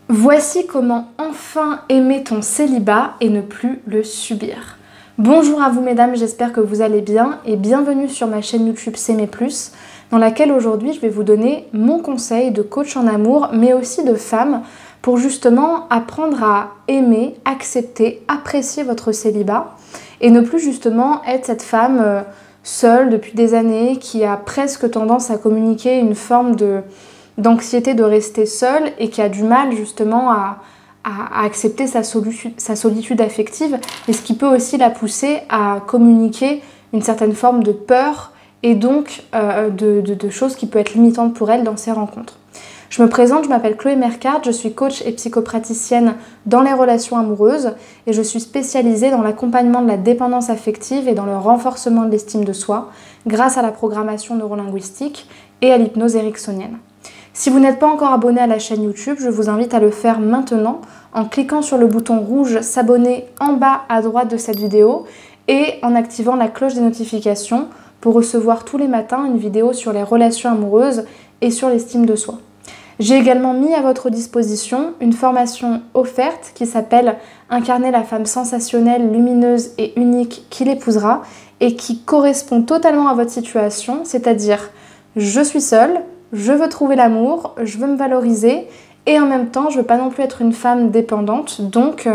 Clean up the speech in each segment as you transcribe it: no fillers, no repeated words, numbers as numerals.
Voici comment enfin aimer ton célibat et ne plus le subir. Bonjour à vous mesdames, j'espère que vous allez bien et bienvenue sur ma chaîne YouTube S'aimer plus, dans laquelle aujourd'hui je vais vous donner mon conseil de coach en amour, mais aussi de femme, pour justement apprendre à aimer, accepter, apprécier votre célibat et ne plus justement être cette femme seule depuis des années qui a presque tendance à communiquer une forme d'anxiété de rester seule et qui a du mal justement à accepter sa solitude affective, et ce qui peut aussi la pousser à communiquer une certaine forme de peur et donc de choses qui peuvent être limitantes pour elle dans ses rencontres. Je me présente, je m'appelle Chloé Mercart, je suis coach et psychopraticienne dans les relations amoureuses et je suis spécialisée dans l'accompagnement de la dépendance affective et dans le renforcement de l'estime de soi grâce à la programmation neurolinguistique et à l'hypnose ericksonienne. Si vous n'êtes pas encore abonné à la chaîne YouTube, je vous invite à le faire maintenant en cliquant sur le bouton rouge s'abonner en bas à droite de cette vidéo et en activant la cloche des notifications pour recevoir tous les matins une vidéo sur les relations amoureuses et sur l'estime de soi. J'ai également mis à votre disposition une formation offerte qui s'appelle « Incarner la femme sensationnelle, lumineuse et unique qui l'épousera » et qui correspond totalement à votre situation, c'est-à-dire « je suis seule », je veux trouver l'amour, je veux me valoriser et en même temps je veux pas non plus être une femme dépendante, donc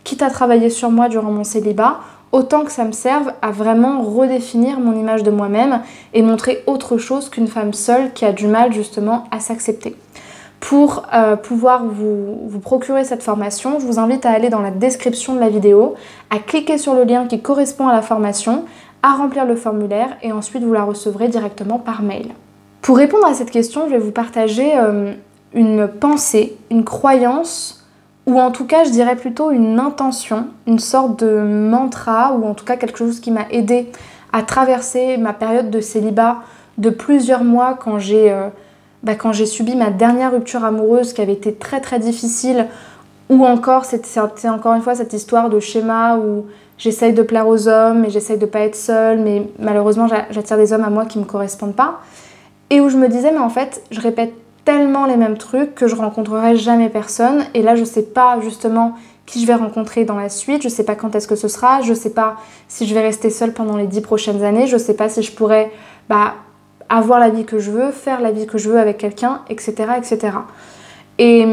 quitte à travailler sur moi durant mon célibat, autant que ça me serve à vraiment redéfinir mon image de moi-même et montrer autre chose qu'une femme seule qui a du mal justement à s'accepter. Pour pouvoir vous procurer cette formation, je vous invite à aller dans la description de la vidéo, à cliquer sur le lien qui correspond à la formation, à remplir le formulaire et ensuite vous la recevrez directement par mail. Pour répondre à cette question, je vais vous partager une pensée, une croyance, ou en tout cas je dirais plutôt une intention, une sorte de mantra, ou en tout cas quelque chose qui m'a aidé à traverser ma période de célibat de plusieurs mois quand j'ai subi ma dernière rupture amoureuse qui avait été très très difficile, ou encore c'était encore une fois cette histoire de schéma où j'essaye de plaire aux hommes et j'essaye de pas être seule, mais malheureusement j'attire des hommes à moi qui me correspondent pas. Et où je me disais, mais en fait, je répète tellement les mêmes trucs que je rencontrerai jamais personne. Et là, je sais pas justement qui je vais rencontrer dans la suite, je sais pas quand est-ce que ce sera, je sais pas si je vais rester seule pendant les 10 prochaines années, je sais pas si je pourrais avoir la vie que je veux, faire la vie que je veux avec quelqu'un, etc., etc. Et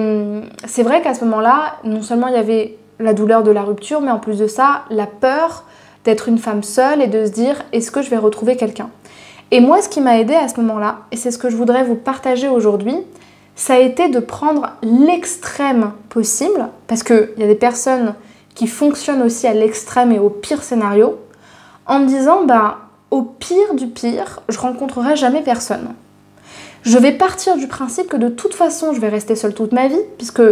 c'est vrai qu'à ce moment-là, non seulement il y avait la douleur de la rupture, mais en plus de ça, la peur d'être une femme seule et de se dire, est-ce que je vais retrouver quelqu'un ? Et moi, ce qui m'a aidée à ce moment-là, et c'est ce que je voudrais vous partager aujourd'hui, ça a été de prendre l'extrême possible, parce qu'il y a des personnes qui fonctionnent aussi à l'extrême et au pire scénario, en me disant, au pire du pire, je rencontrerai jamais personne. Je vais partir du principe que de toute façon, je vais rester seule toute ma vie, puisque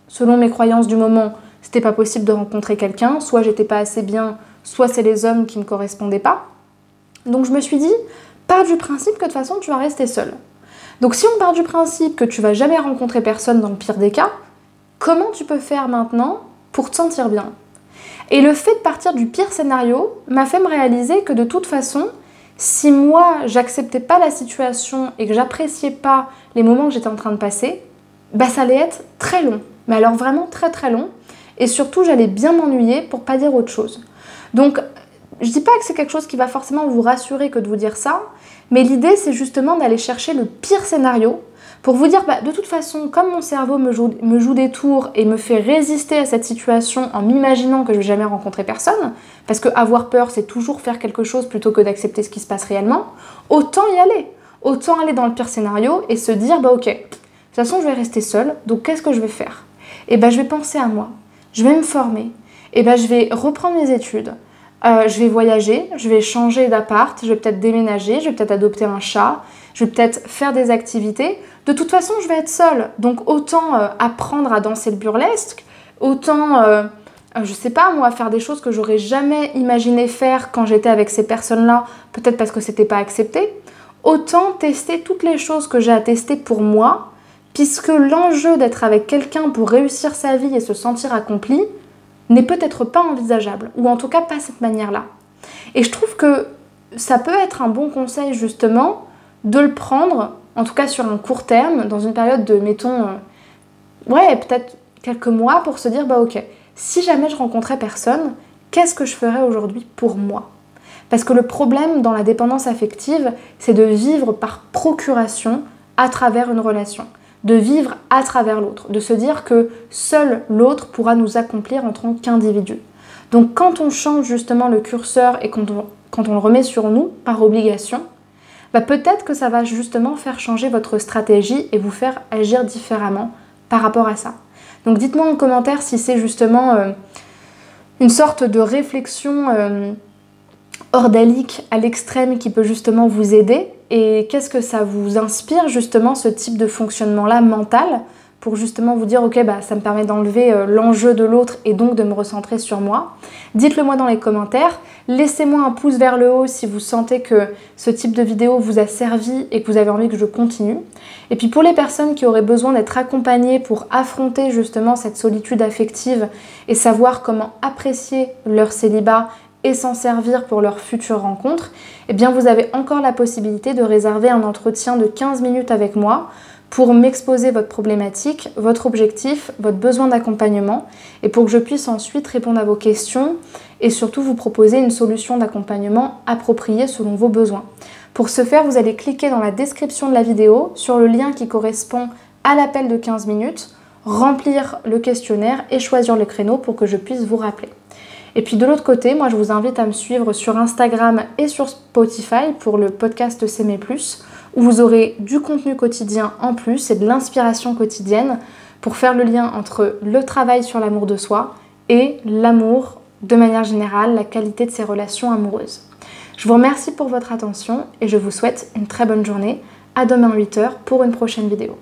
selon mes croyances du moment, c'était pas possible de rencontrer quelqu'un, soit j'étais pas assez bien, soit c'est les hommes qui me correspondaient pas. Donc je me suis dit, pars du principe que de toute façon tu vas rester seule. Donc si on part du principe que tu vas jamais rencontrer personne dans le pire des cas, comment tu peux faire maintenant pour te sentir bien ? Et le fait de partir du pire scénario m'a fait me réaliser que de toute façon, si moi j'acceptais pas la situation et que j'appréciais pas les moments que j'étais en train de passer, ça allait être très long. Mais alors vraiment très très long. Et surtout j'allais bien m'ennuyer pour pas dire autre chose. Donc je dis pas que c'est quelque chose qui va forcément vous rassurer que de vous dire ça, mais l'idée c'est justement d'aller chercher le pire scénario pour vous dire de toute façon, comme mon cerveau me joue des tours et me fait résister à cette situation en m'imaginant que je vais jamais rencontrer personne, parce que avoir peur c'est toujours faire quelque chose plutôt que d'accepter ce qui se passe réellement, autant y aller. Autant aller dans le pire scénario et se dire ok, de toute façon je vais rester seule, donc qu'est-ce que je vais faire ? Je vais penser à moi, je vais me former, je vais reprendre mes études. Je vais voyager, je vais changer d'appart, je vais peut-être déménager, je vais peut-être adopter un chat, je vais peut-être faire des activités. De toute façon, je vais être seule. Donc autant apprendre à danser le burlesque, autant, je sais pas moi, faire des choses que j'aurais jamais imaginé faire quand j'étais avec ces personnes-là, peut-être parce que c'était pas accepté. Autant tester toutes les choses que j'ai à tester pour moi, puisque l'enjeu d'être avec quelqu'un pour réussir sa vie et se sentir accompli, n'est peut-être pas envisageable, ou en tout cas pas cette manière-là. Et je trouve que ça peut être un bon conseil justement de le prendre, en tout cas sur un court terme, dans une période de, mettons, ouais, peut-être quelques mois pour se dire, bah ok, si jamais je rencontrais personne, qu'est-ce que je ferais aujourd'hui pour moi? Parce que le problème dans la dépendance affective, c'est de vivre par procuration à travers une relation, de vivre à travers l'autre, de se dire que seul l'autre pourra nous accomplir en tant qu'individu. Donc quand on change justement le curseur et quand on le remet sur nous par obligation, bah peut-être que ça va justement faire changer votre stratégie et vous faire agir différemment par rapport à ça. Donc dites-moi en commentaire si c'est justement une sorte de réflexion ordalique à l'extrême qui peut justement vous aider et qu'est-ce que ça vous inspire justement ce type de fonctionnement-là mental pour justement vous dire ok bah ça me permet d'enlever l'enjeu de l'autre et donc de me recentrer sur moi. Dites-le moi dans les commentaires, laissez-moi un pouce vers le haut si vous sentez que ce type de vidéo vous a servi et que vous avez envie que je continue. Et puis pour les personnes qui auraient besoin d'être accompagnées pour affronter justement cette solitude affective et savoir comment apprécier leur célibat et s'en servir pour leurs futures rencontres, eh bien vous avez encore la possibilité de réserver un entretien de 15 minutes avec moi pour m'exposer votre problématique, votre objectif, votre besoin d'accompagnement et pour que je puisse ensuite répondre à vos questions et surtout vous proposer une solution d'accompagnement appropriée selon vos besoins. Pour ce faire, vous allez cliquer dans la description de la vidéo sur le lien qui correspond à l'appel de 15 minutes, remplir le questionnaire et choisir le créneau pour que je puisse vous rappeler. Et puis de l'autre côté, moi je vous invite à me suivre sur Instagram et sur Spotify pour le podcast S'aimer plus, où vous aurez du contenu quotidien en plus et de l'inspiration quotidienne pour faire le lien entre le travail sur l'amour de soi et l'amour de manière générale, la qualité de ses relations amoureuses. Je vous remercie pour votre attention et je vous souhaite une très bonne journée. À demain 8h pour une prochaine vidéo.